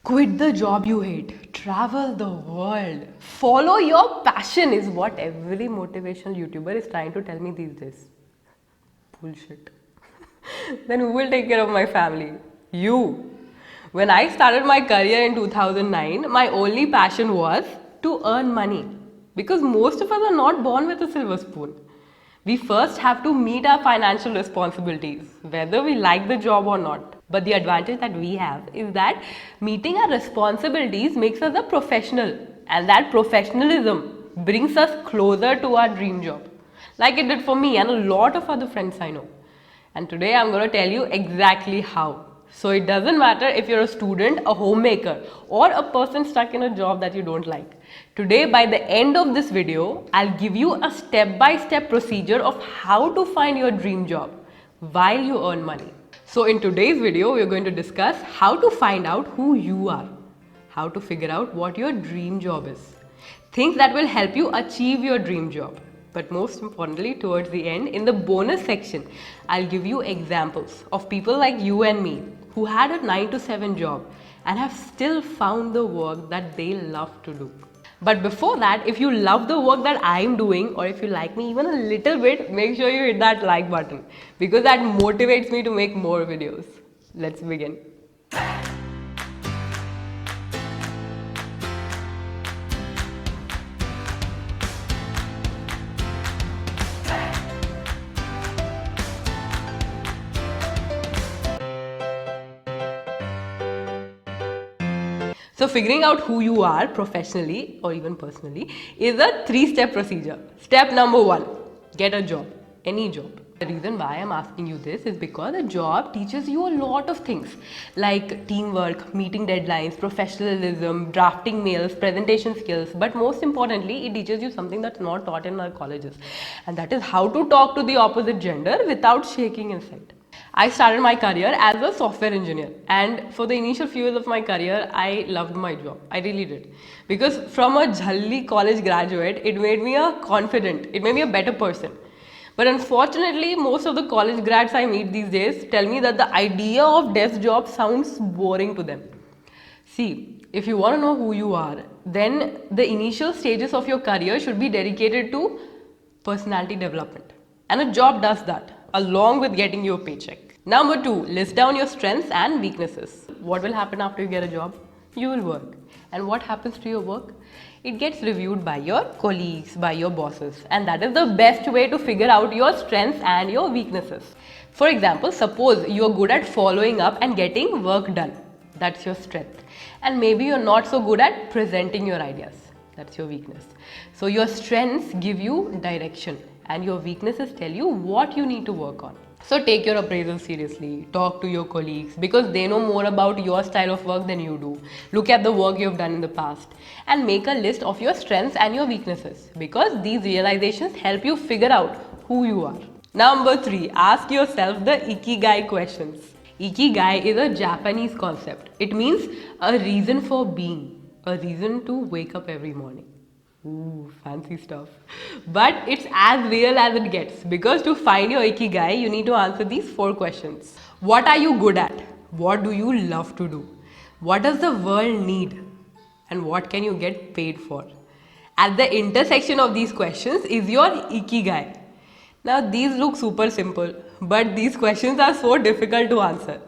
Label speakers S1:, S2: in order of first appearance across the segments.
S1: Quit the job you hate. Travel the world. Follow your passion is what every motivational YouTuber is trying to tell me these days. Bullshit. Then who will take care of my family? You. When I started my career in 2009, my only passion was to earn money. Because most of us are not born with a silver spoon. We first have to meet our financial responsibilities, whether we like the job or not. But the advantage that we have is that meeting our responsibilities makes us a professional, and that professionalism brings us closer to our dream job, like it did for me and a lot of other friends I know. And today I'm going to tell you exactly how. So it doesn't matter if you're a student, a homemaker, or a person stuck in a job that you don't like. Today, by the end of this video, I'll give you a step-by-step procedure of how to find your dream job while you earn money. So in today's video, we're going to discuss how to find out who you are, how to figure out what your dream job is, things that will help you achieve your dream job. But most importantly, towards the end, in the bonus section, I'll give you examples of people like you and me who had a 9 to 7 job and have still found the work that they love to do. But before that, if you love the work that I'm doing, or if you like me even a little bit, make sure you hit that like button because that motivates me to make more videos. Let's begin. So figuring out who you are professionally or even personally is a 3-step procedure. Step number 1, get a job, any job. The reason why I'm asking you this is because a job teaches you a lot of things like teamwork, meeting deadlines, professionalism, drafting mails, presentation skills. But most importantly, it teaches you something that's not taught in our colleges. And that is how to talk to the opposite gender without shaking inside. I started my career as a software engineer, and for the initial few years of my career, I loved my job. I really did. Because from a Jhalli college graduate, it made me it made me a better person. But unfortunately, most of the college grads I meet these days tell me that the idea of desk job sounds boring to them. See, if you want to know who you are, then the initial stages of your career should be dedicated to personality development. And a job does that, along with getting you a paycheck. Number 2, list down your strengths and weaknesses. What will happen after you get a job? You will work. And what happens to your work? It gets reviewed by your colleagues, by your bosses. And that is the best way to figure out your strengths and your weaknesses. For example, suppose you are good at following up and getting work done. That's your strength. And maybe you're not so good at presenting your ideas. That's your weakness. So your strengths give you direction and your weaknesses tell you what you need to work on. So take your appraisal seriously, talk to your colleagues because they know more about your style of work than you do. Look at the work you've done in the past and make a list of your strengths and your weaknesses because these realizations help you figure out who you are. Number 3, ask yourself the Ikigai questions. Ikigai is a Japanese concept. It means a reason for being, a reason to wake up every morning. Ooh, fancy stuff. But it's as real as it gets because to find your Ikigai, you need to answer these 4 questions. What are you good at? What do you love to do? What does the world need? And what can you get paid for? At the intersection of these questions is your Ikigai. Now these look super simple, but these questions are so difficult to answer.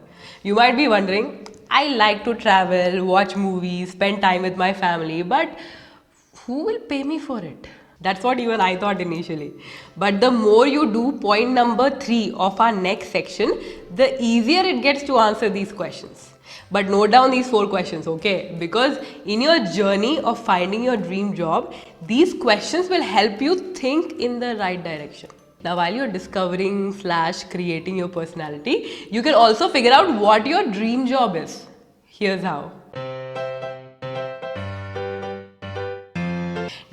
S1: You might be wondering, I like to travel, watch movies, spend time with my family, but who will pay me for it? That's what even I thought initially. But the more you do point number 3 of our next section, the easier it gets to answer these questions. But note down these 4 questions, okay? Because in your journey of finding your dream job, these questions will help you think in the right direction. Now, while you're discovering / creating your personality, you can also figure out what your dream job is. Here's how.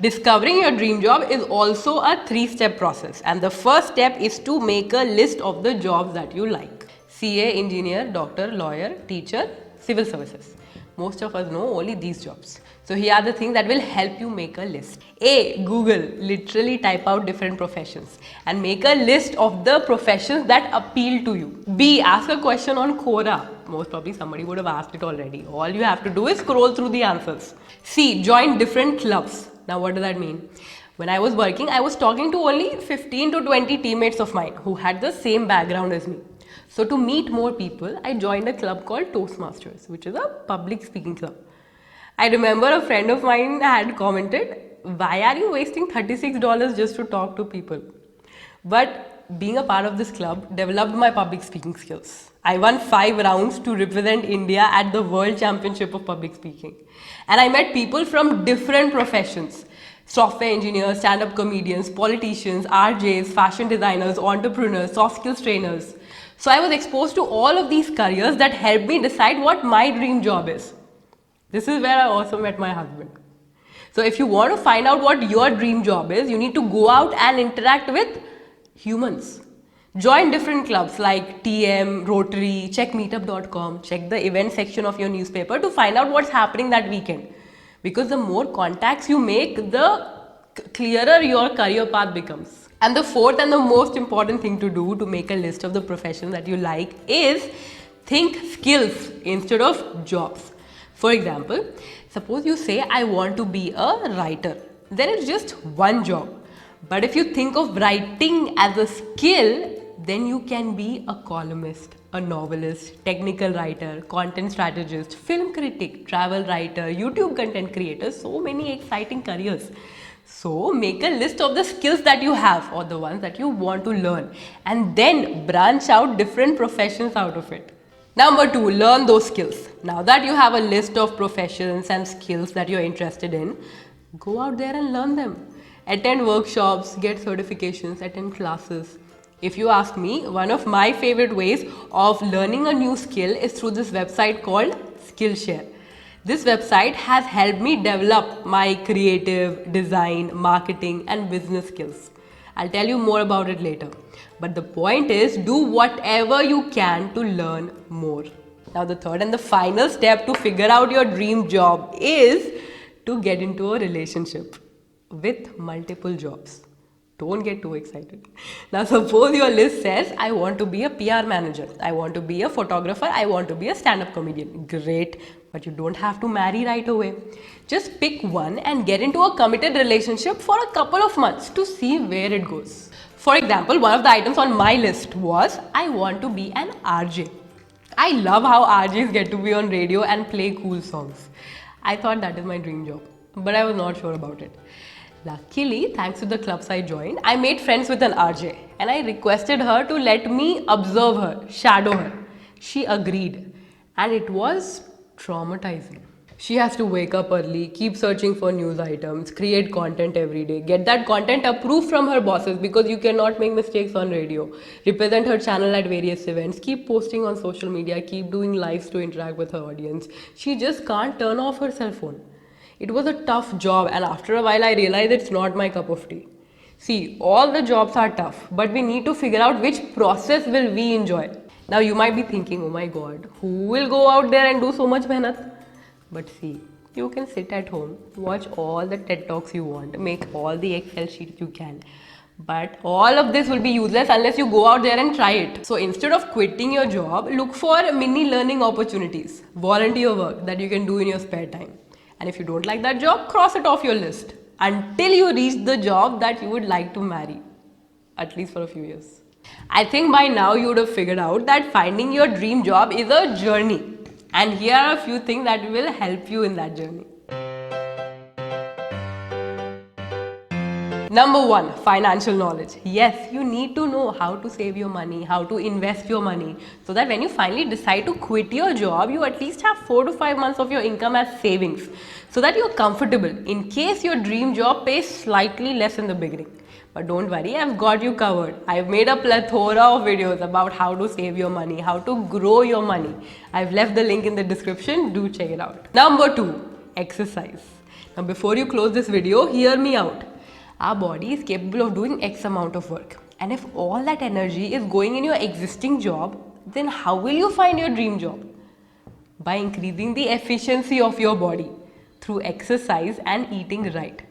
S1: Discovering your dream job is also a 3-step process, and the first step is to make a list of the jobs that you like. CA, engineer, doctor, lawyer, teacher, civil services. Most of us know only these jobs. So here are the things that will help you make a list. A. Google. Literally type out different professions and make a list of the professions that appeal to you. B. Ask a question on Quora. Most probably somebody would have asked it already. All you have to do is scroll through the answers. C. Join different clubs. Now what does that mean? When I was working, I was talking to only 15 to 20 teammates of mine who had the same background as me. So to meet more people, I joined a club called Toastmasters, which is a public speaking club. I remember a friend of mine had commented, "Why are you wasting $36 just to talk to people?" But being a part of this club developed my public speaking skills. I won 5 rounds to represent India at the World Championship of Public Speaking. And I met people from different professions. Software engineers, stand-up comedians, politicians, RJs, fashion designers, entrepreneurs, soft skills trainers. So I was exposed to all of these careers that helped me decide what my dream job is. This is where I also met my husband. So if you want to find out what your dream job is, you need to go out and interact with humans. Join different clubs like TM, Rotary, check meetup.com, check the event section of your newspaper to find out what's happening that weekend. Because the more contacts you make, the clearer your career path becomes. And the fourth and the most important thing to do to make a list of the professions that you like is think skills instead of jobs. For example, suppose you say, I want to be a writer. Then it's just one job. But if you think of writing as a skill, then you can be a columnist, a novelist, technical writer, content strategist, film critic, travel writer, YouTube content creator, so many exciting careers. So make a list of the skills that you have or the ones that you want to learn and then branch out different professions out of it. Number 2, learn those skills. Now that you have a list of professions and skills that you're interested in, go out there and learn them. Attend workshops, get certifications, attend classes. If you ask me, one of my favorite ways of learning a new skill is through this website called Skillshare. This website has helped me develop my creative, design, marketing and business skills. I'll tell you more about it later. But the point is, do whatever you can to learn more. Now the third and the final step to figure out your dream job is to get into a relationship with multiple jobs. Don't get too excited. Now suppose your list says, I want to be a PR manager, I want to be a photographer, I want to be a stand-up comedian. Great, but you don't have to marry right away. Just pick one and get into a committed relationship for a couple of months to see where it goes. For example, one of the items on my list was, I want to be an RJ. I love how RJs get to be on radio and play cool songs. I thought that is my dream job, but I was not sure about it. Luckily, thanks to the clubs I joined, I made friends with an RJ and I requested her to let me observe her, shadow her. She agreed and it was traumatizing. She has to wake up early, keep searching for news items, create content every day, get that content approved from her bosses because you cannot make mistakes on radio, represent her channel at various events, keep posting on social media, keep doing lives to interact with her audience. She just can't turn off her cell phone. It was a tough job and after a while I realized it's not my cup of tea. See, all the jobs are tough, but we need to figure out which process will we enjoy. Now you might be thinking, oh my god, who will go out there and do so much mehnat? But see, you can sit at home, watch all the TED Talks you want, make all the Excel sheets you can. But all of this will be useless unless you go out there and try it. So instead of quitting your job, look for mini learning opportunities, volunteer work that you can do in your spare time. And if you don't like that job, cross it off your list until you reach the job that you would like to marry, at least for a few years. I think by now you would have figured out that finding your dream job is a journey. And here are a few things that will help you in that journey. Number 1, financial knowledge. Yes, you need to know how to save your money, how to invest your money, so that when you finally decide to quit your job, you at least have 4 to 5 months of your income as savings, so that you're comfortable in case your dream job pays slightly less in the beginning. But don't worry, I've got you covered. I've made a plethora of videos about how to save your money, how to grow your money. I've left the link in the description, do check it out. Number 2, exercise. Now before you close this video, hear me out. Our body is capable of doing X amount of work. And if all that energy is going in your existing job, then how will you find your dream job? by increasing the efficiency of your body through exercise and eating right.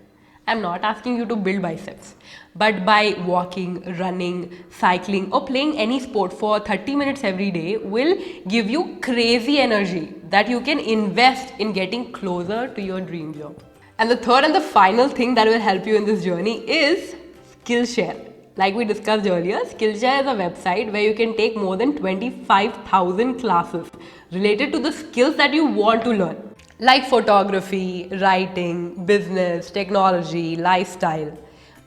S1: I'm not asking you to build biceps, but by walking, running, cycling, or playing any sport for 30 minutes every day will give you crazy energy that you can invest in getting closer to your dream job. And the third and the final thing that will help you in this journey is Skillshare. Like we discussed earlier, Skillshare is a website where you can take more than 25,000 classes related to the skills that you want to learn. Like photography, writing, business, technology, lifestyle.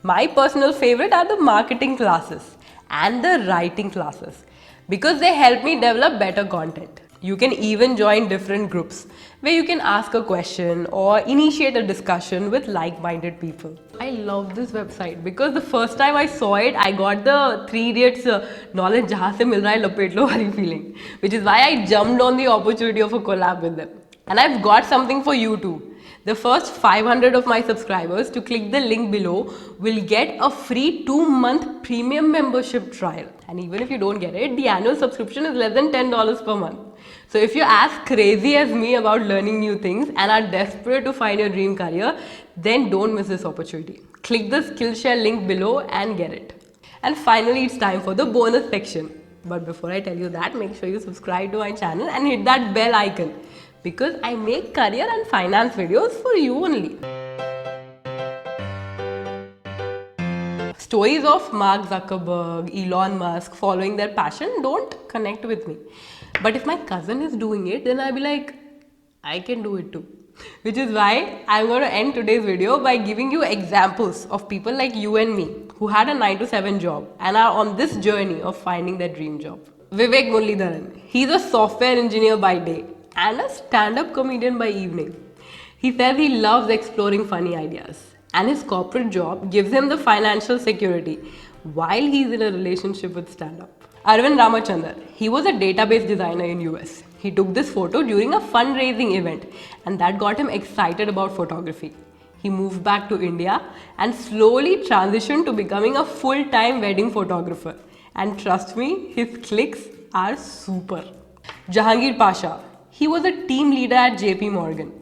S1: My personal favorite are the marketing classes and the writing classes because they help me develop better content. You can even join different groups where you can ask a question or initiate a discussion with like-minded people. I love this website because the first time I saw it, I got the Three Idiots knowledge jahan se mil raha hai lapet lo wali feeling, which is why I jumped on the opportunity of a collab with them. And I've got something for you too. The first 500 of my subscribers to click the link below will get a free 2-month premium membership trial. And even if you don't get it, the annual subscription is less than $10 per month. So if you're as crazy as me about learning new things and are desperate to find your dream career, then don't miss this opportunity. Click the Skillshare link below and get it. And finally, it's time for the bonus section. But before I tell you that, make sure you subscribe to my channel and hit that bell icon, because I make career and finance videos for you only. Stories of Mark Zuckerberg, Elon Musk following their passion don't connect with me. But if my cousin is doing it, then I'll be like, I can do it too. Which is why I'm going to end today's video by giving you examples of people like you and me who had a 9-to-7 job and are on this journey of finding their dream job. Vivek Muralidharan, he's a software engineer by day and a stand-up comedian by evening. He says he loves exploring funny ideas and his corporate job gives him the financial security while he's in a relationship with stand-up. Arvind Ramachandar, he was a database designer in US. He took this photo during a fundraising event and that got him excited about photography. He moved back to India and slowly transitioned to becoming a full-time wedding photographer. And trust me, his clicks are super. Jahangir Pasha, he was a team leader at JP Morgan,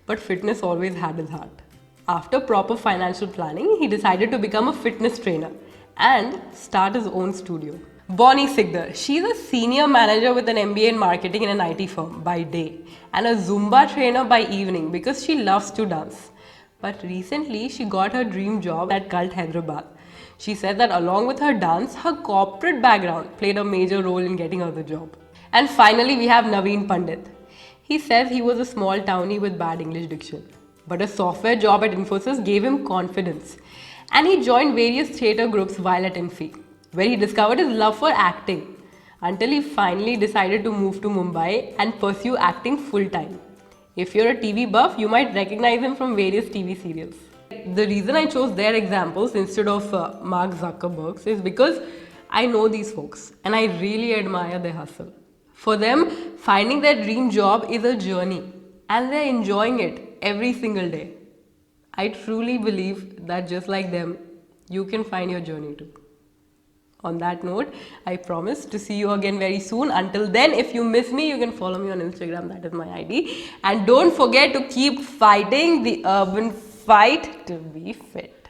S1: but fitness always had his heart. After proper financial planning, he decided to become a fitness trainer and start his own studio. Bonnie Sigdar, she's a senior manager with an MBA in marketing in an IT firm by day and a Zumba trainer by evening because she loves to dance. But recently, she got her dream job at Cult Hyderabad. She said that along with her dance, her corporate background played a major role in getting her the job. And finally, we have Naveen Pandit. He says he was a small townie with bad English diction, but a software job at Infosys gave him confidence. And he joined various theatre groups while at Infy, where he discovered his love for acting until he finally decided to move to Mumbai and pursue acting full-time. If you're a TV buff, you might recognize him from various TV serials. The reason I chose their examples instead of Mark Zuckerberg's is because I know these folks and I really admire their hustle. For them, finding their dream job is a journey and they're enjoying it every single day. I truly believe that just like them, you can find your journey too. On that note, I promise to see you again very soon. Until then, if you miss me, you can follow me on Instagram. That is my ID. And don't forget to keep fighting the urban fight to be fit.